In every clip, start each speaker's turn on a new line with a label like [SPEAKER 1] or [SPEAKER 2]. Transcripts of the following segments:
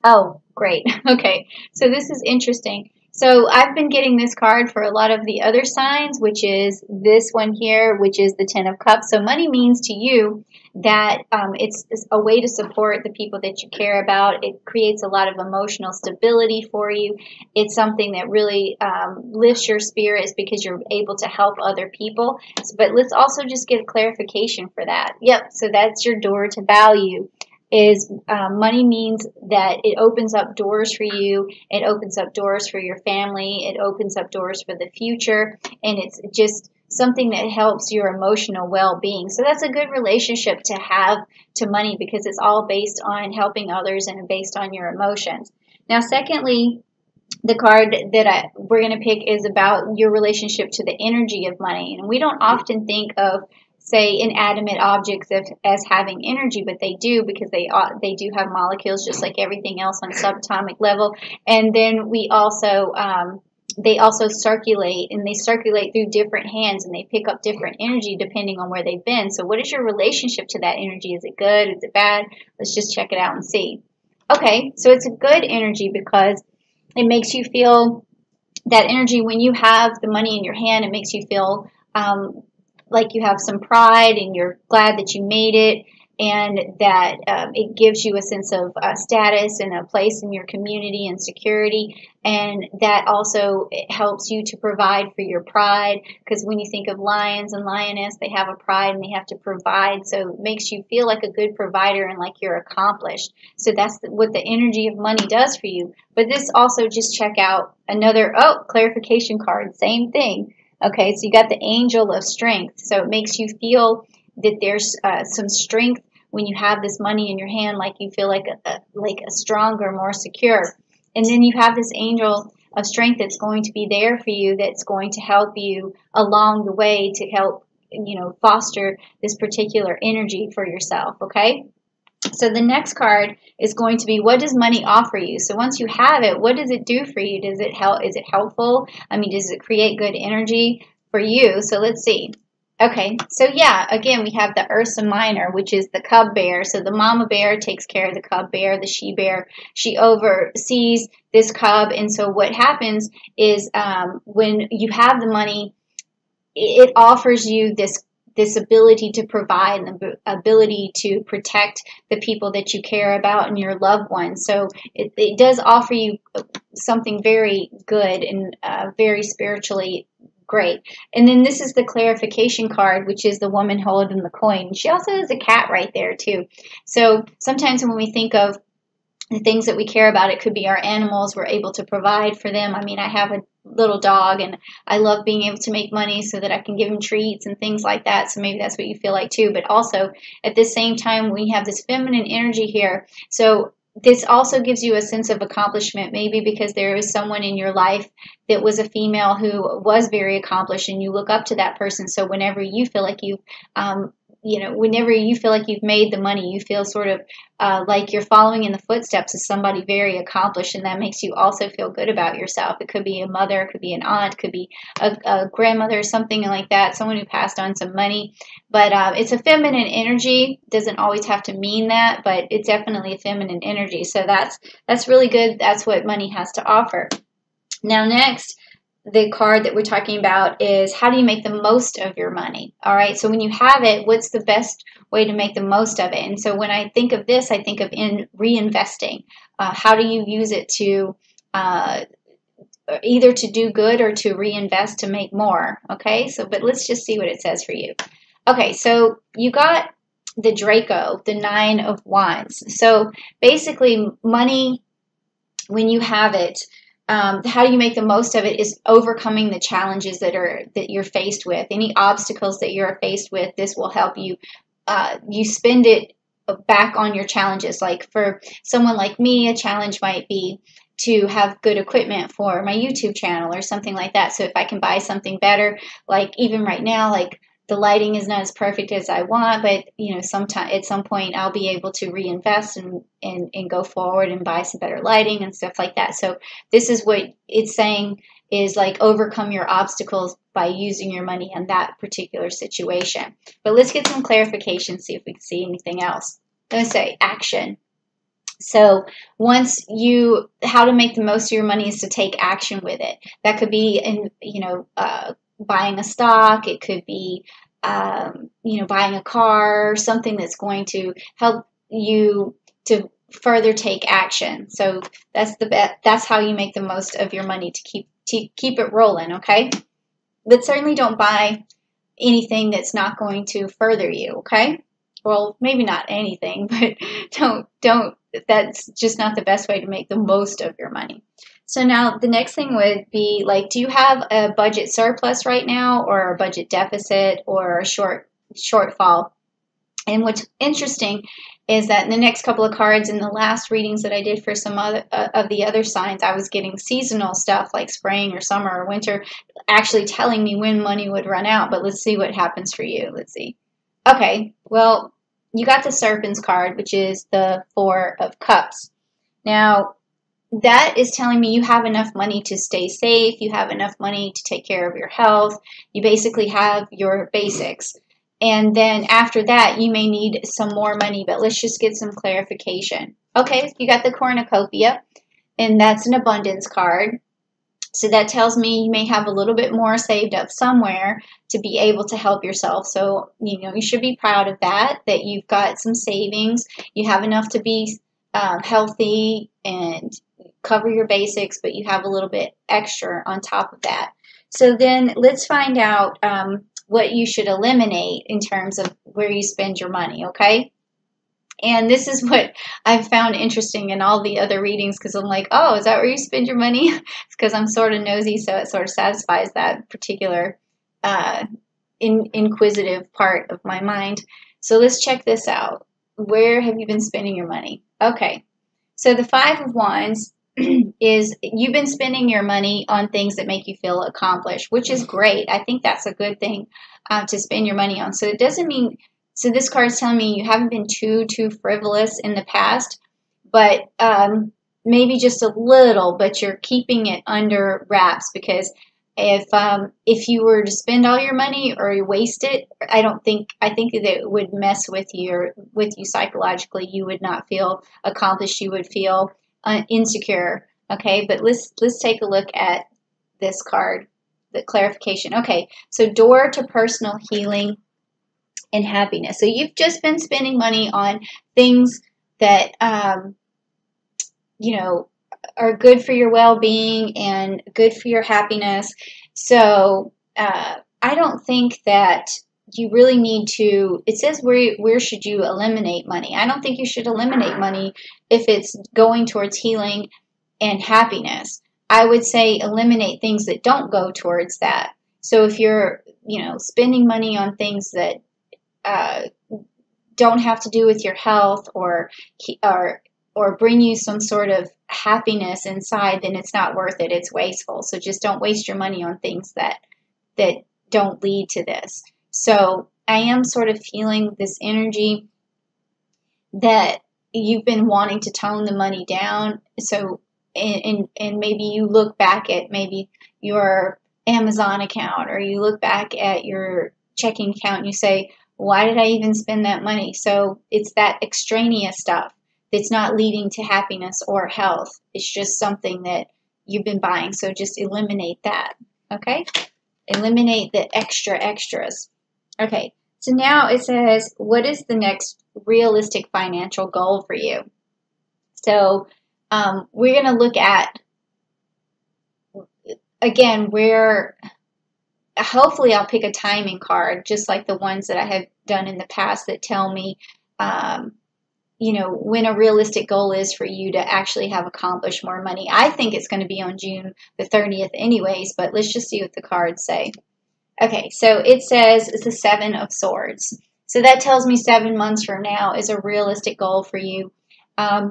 [SPEAKER 1] Oh, great. Okay. So this is interesting. So I've been getting this card for a lot of the other signs, which is this one here, which is the Ten of Cups. So money means to you that it's a way to support the people that you care about. It creates a lot of emotional stability for you. It's something that really lifts your spirits because you're able to help other people. But let's also just get clarification for that. Yep. So that's your door to value is money means that it opens up doors for you. It opens up doors for your family. It opens up doors for the future. And it's just something that helps your emotional well-being. So that's a good relationship to have to money because it's all based on helping others and based on your emotions. Now, secondly, the card that we're going to pick is about your relationship to the energy of money. And we don't often think of, say, inanimate objects as having energy, but they do because they do have molecules just like everything else on a subatomic level. And then we also they also circulate, and they circulate through different hands, and they pick up different energy depending on where they've been. So what is your relationship to that energy? Is it good? Is it bad? Let's just check it out and see. Okay, so it's a good energy because it makes you feel that energy when you have the money in your hand. It makes you feel like you have some pride and you're glad that you made it, and that it gives you a sense of status and a place in your community and security. And that also it helps you to provide for your pride, because when you think of lions and lioness, they have a pride and they have to provide. So it makes you feel like a good provider and like you're accomplished. So that's what the energy of money does for you. But this also, just check out another, clarification card, same thing. Okay, so you got the angel of strength. So it makes you feel that there's some strength when you have this money in your hand, like you feel like a stronger, more secure. And then you have this angel of strength that's going to be there for you, that's going to help you along the way to help, foster this particular energy for yourself, okay? So the next card is going to be, what does money offer you? So once you have it, what does it do for you? Does it help? Is it helpful? I mean, does it create good energy for you? So let's see. Okay, so yeah, again, we have the Ursa Minor, which is the cub bear. So the mama bear takes care of the cub bear, the she bear. She oversees this cub. And so what happens is when you have the money, it offers you this ability to provide and the ability to protect the people that you care about and your loved ones. So it does offer you something very good and very spiritually great. And then this is the clarification card, which is the woman holding the coin. She also has a cat right there too. So sometimes when we think of the things that we care about, it could be our animals. We're able to provide for them. I mean, I have a little dog, and I love being able to make money so that I can give him treats and things like that. So maybe that's what you feel like too. But also at the same time, we have this feminine energy here. So this also gives you a sense of accomplishment, maybe because there is someone in your life that was a female who was very accomplished, and you look up to that person. So whenever you feel like whenever you feel like you've made the money, you feel sort of like you're following in the footsteps of somebody very accomplished, and that makes you also feel good about yourself. It could be a mother, it could be an aunt, it could be a grandmother, something like that, someone who passed on some money. But it's a feminine energy. Doesn't always have to mean that, but it's definitely a feminine energy. So that's really good. That's what money has to offer. Now next, the card that we're talking about is, how do you make the most of your money? All right, so when you have it, what's the best way to make the most of it? And so when I think of this, I think of reinvesting. How do you use it to either to do good or to reinvest to make more? Okay, so but let's just see what it says for you. Okay, so you got the Draco, the Nine of Wands. So basically, money, when you have it, how do you make the most of it is overcoming the challenges that you're faced with. Any obstacles that you're faced with, this will help you. You spend it back on your challenges. Like for someone like me, a challenge might be to have good equipment for my YouTube channel or something like that. So if I can buy something better, like even right now, like the lighting is not as perfect as I want, but sometime at some point I'll be able to reinvest and go forward and buy some better lighting and stuff like that. So this is what it's saying is like overcome your obstacles by using your money in that particular situation. But let's get some clarification, see if we can see anything else. I'm going to say action. So how to make the most of your money is to take action with it. That could be buying a stock. It could be, buying a car, something that's going to help you to further take action. So that's how you make the most of your money to keep it rolling. Okay, but certainly don't buy anything that's not going to further you. Okay. Well, maybe not anything, but don't, that's just not the best way to make the most of your money. So now the next thing would be like, do you have a budget surplus right now, or a budget deficit, or a shortfall? And what's interesting is that in the next couple of cards in the last readings that I did for some other of the other signs, I was getting seasonal stuff like spring or summer or winter, actually telling me when money would run out. But let's see what happens for you. Let's see. Okay, well, you got the Serpent's card, which is the Four of Cups. Now, that is telling me you have enough money to stay safe. You have enough money to take care of your health. You basically have your basics. And then after that, you may need some more money, but let's just get some clarification. Okay, you got the Cornucopia, and that's an abundance card. So that tells me you may have a little bit more saved up somewhere to be able to help yourself. So, you should be proud of that you've got some savings. You have enough to be healthy and cover your basics, but you have a little bit extra on top of that. So then let's find out what you should eliminate in terms of where you spend your money, okay? And this is what I've found interesting in all the other readings, because I'm like, oh, is that where you spend your money? It's because I'm sort of nosy, so it sort of satisfies that particular inquisitive part of my mind. So let's check this out. Where have you been spending your money? Okay, so the Five of Wands is you've been spending your money on things that make you feel accomplished, which is great. I think that's a good thing to spend your money on. So it doesn't mean, so this card is telling me you haven't been too frivolous in the past, but maybe just a little, but you're keeping it under wraps, because if you were to spend all your money or you waste it, I think that it would mess with you psychologically. You would not feel accomplished. You would feel insecure. Okay, but let's take a look at this card, the clarification. Okay, so door to personal healing and happiness. So you've just been spending money on things that are good for your well-being and good for your happiness. So I don't think that you really need to, it says where should you eliminate money. I don't think you should eliminate money if it's going towards healing and happiness. I would say eliminate things that don't go towards that. So if you're, spending money on things that don't have to do with your health or bring you some sort of happiness inside, then it's not worth it. It's wasteful. So just don't waste your money on things that don't lead to this. So I am sort of feeling this energy that you've been wanting to tone the money down. So and maybe you look back at maybe your Amazon account, or you look back at your checking account and you say, why did I even spend that money? So it's that extraneous stuff that's not leading to happiness or health. It's just something that you've been buying. So just eliminate that. Okay? Eliminate the extras. Okay. So now it says, what is the next realistic financial goal for you? So we're going to look at, again, hopefully I'll pick a timing card, just like the ones that I have done in the past that tell me, when a realistic goal is for you to actually have accomplished more money. I think it's going to be on June the 30th anyways, but let's just see what the cards say. Okay, so it says it's the Seven of Swords. So that tells me 7 months from now is a realistic goal for you.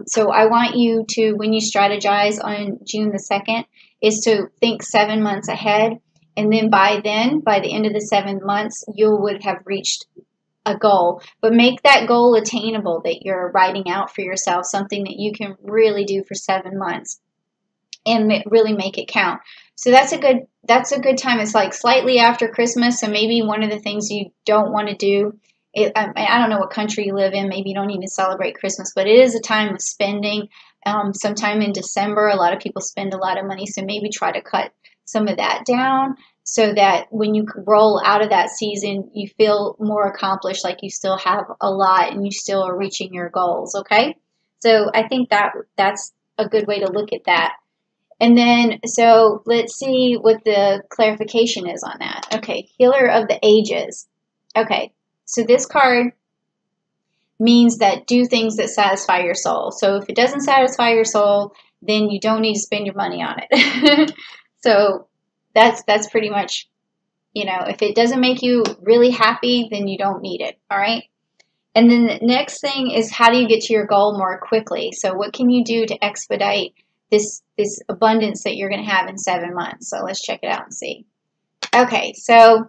[SPEAKER 1] So I want you to, when you strategize on June the 2nd, is to think 7 months ahead. And then by the end of the 7 months, you would have reached a goal. But make that goal attainable that you're writing out for yourself, something that you can really do for 7 months and really make it count. So that's a good time. It's like slightly after Christmas. So maybe one of the things you don't want to do I don't know what country you live in. Maybe you don't even celebrate Christmas, but it is a time of spending. Sometime in December, a lot of people spend a lot of money, so maybe try to cut some of that down so that when you roll out of that season, you feel more accomplished, like you still have a lot and you still are reaching your goals, okay? So I think that's a good way to look at that. And then, so let's see what the clarification is on that. Okay, Healer of the Ages. Okay, so this card means that do things that satisfy your soul. So if it doesn't satisfy your soul, then you don't need to spend your money on it. So that's pretty much, if it doesn't make you really happy, then you don't need it, all right? And then the next thing is, how do you get to your goal more quickly? So what can you do to expedite this abundance that you're going to have in 7 months? So let's check it out and see. Okay, so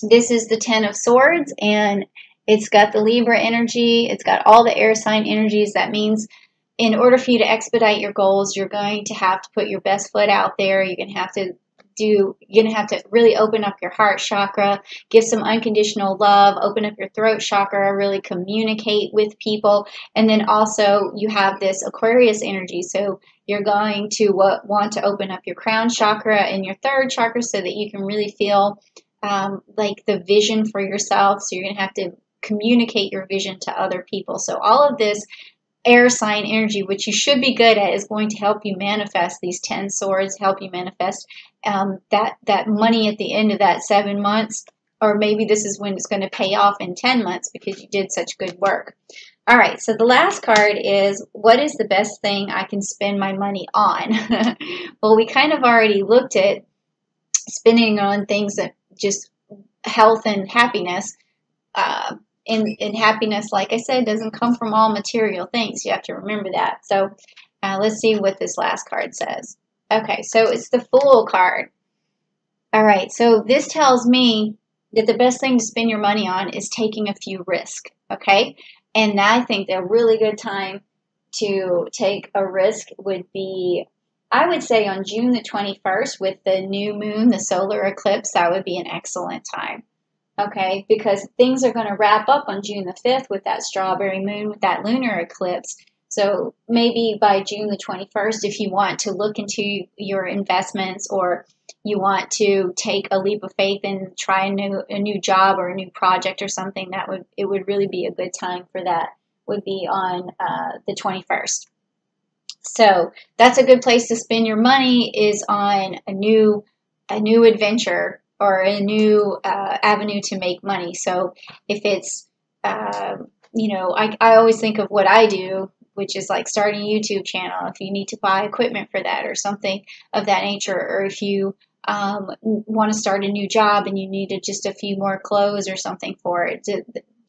[SPEAKER 1] this is the 10 of Swords, and it's got the Libra energy. It's got all the air sign energies. That means in order for you to expedite your goals, you're going to have to put your best foot out there. You're going to have to really open up your heart chakra, give some unconditional love, open up your throat chakra, really communicate with people. And then also you have this Aquarius energy. So you're going to want to open up your crown chakra and your third chakra so that you can really feel like the vision for yourself. So you're going to have to communicate your vision to other people. So all of this air sign energy, which you should be good at, is going to help you manifest these 10 swords, help you manifest that money at the end of that 7 months, or maybe this is when it's going to pay off in 10 months because you did such good work. All right, so the last card is, what is the best thing I can spend my money on? Well, we kind of already looked at spending on things that just health and happiness. And happiness, like I said, doesn't come from all material things. You have to remember that. So let's see what this last card says. Okay, so it's the Fool card. All right, so this tells me that the best thing to spend your money on is taking a few risks, okay? And I think a really good time to take a risk would be, I would say on June the 21st with the new moon, the solar eclipse. That would be an excellent time. Okay, because things are going to wrap up on June the 5th with that strawberry moon, with that lunar eclipse. So maybe by June the 21st, if you want to look into your investments, or you want to take a leap of faith and try a new job or a new project or something, it would really be a good time for that, would be on the 21st. So that's a good place to spend your money, is on a new adventure or a new avenue to make money. So if it's, I always think of what I do, which is like starting a YouTube channel. If you need to buy equipment for that or something of that nature, or if you want to start a new job and you needed just a few more clothes or something for it,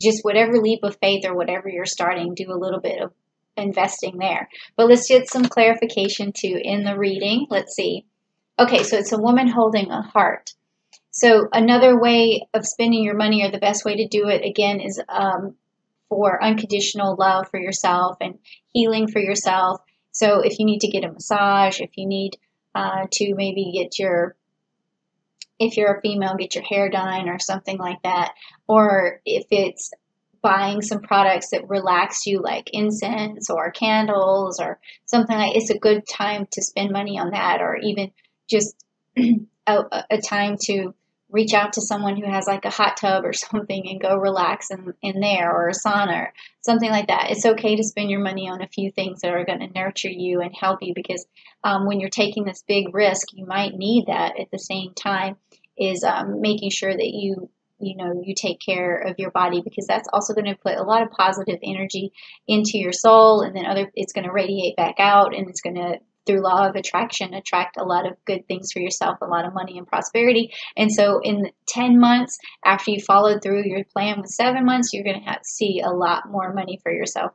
[SPEAKER 1] just whatever leap of faith or whatever you're starting, do a little bit of investing there. But let's get some clarification too in the reading. Let's see. Okay, so it's a woman holding a heart. So another way of spending your money, or the best way to do it, again, is for unconditional love for yourself and healing for yourself. So if you need to get a massage, if you need to maybe if you're a female, get your hair done or something like that, or if it's buying some products that relax you, like incense or candles or something like, it's a good time to spend money on that, or even just a time to reach out to someone who has like a hot tub or something and go relax in there, or a sauna or something like that. It's okay to spend your money on a few things that are going to nurture you and help you, because when you're taking this big risk, you might need that at the same time, is making sure that you take care of your body, because that's also going to put a lot of positive energy into your soul, and then it's going to radiate back out, and it's going to, through law of attraction, attract a lot of good things for yourself, a lot of money and prosperity. And so in 10 months, after you followed through your plan with 7 months, you're going to see a lot more money for yourself.